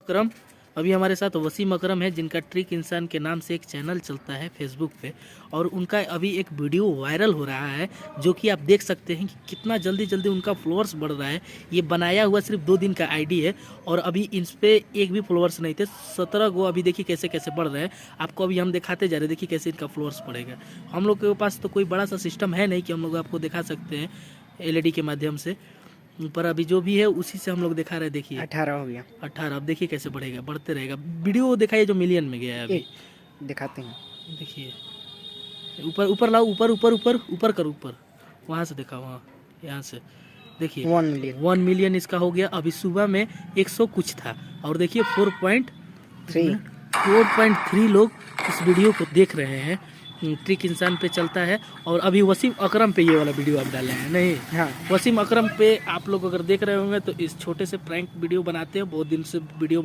अकरम अभी हमारे साथ वसीम अकरम है, जिनका ट्रिक इंसान के नाम से एक चैनल चलता है फेसबुक पे, और उनका अभी एक वीडियो वायरल हो रहा है जो कि आप देख सकते हैं कि कितना जल्दी जल्दी उनका फॉलोअर्स बढ़ रहा है। ये बनाया हुआ सिर्फ 2 दिन का आईडी है और अभी इन पे एक भी फॉलोअर्स नहीं थे, 17 गो अभी देखिए कैसे कैसे बढ़ रहे हैं। आपको अभी हम दिखाते जा रहे हैं, देखिए कैसे इनका फॉलोअर्स बढ़ेगा। हम लोग के पास तो कोई बड़ा सा सिस्टम है नहीं कि हम लोग आपको दिखा सकते हैं LED के माध्यम से, पर अभी जो भी है उसी से हम लोग दिखा रहे हैं। देखिए 18 हो गया, 18। अब देखिए कैसे बढ़ेगा, बढ़ते रहेगा। वीडियो दिखाइए जो मिलियन में गया है अभी। दिखाते हैं। देखिए ऊपर ऊपर लाओ, ऊपर ऊपर ऊपर ऊपर कर, ऊपर वहाँ से दिखाओ, वहाँ यहाँ से देखिए 1 मिलियन इसका हो गया। अभी सुबह में 100 कुछ था और देखिए 4.3 लोग इस वीडियो को देख रहे हैं। ट्रिक इंसान पे चलता है और अभी वसीम अकरम पे ये वाला वीडियो आप डाले हैं नहीं? हाँ, वसीम अकरम पे आप लोग अगर देख रहे होंगे तो इस छोटे से प्रैंक वीडियो बनाते हैं, बहुत दिन से वीडियो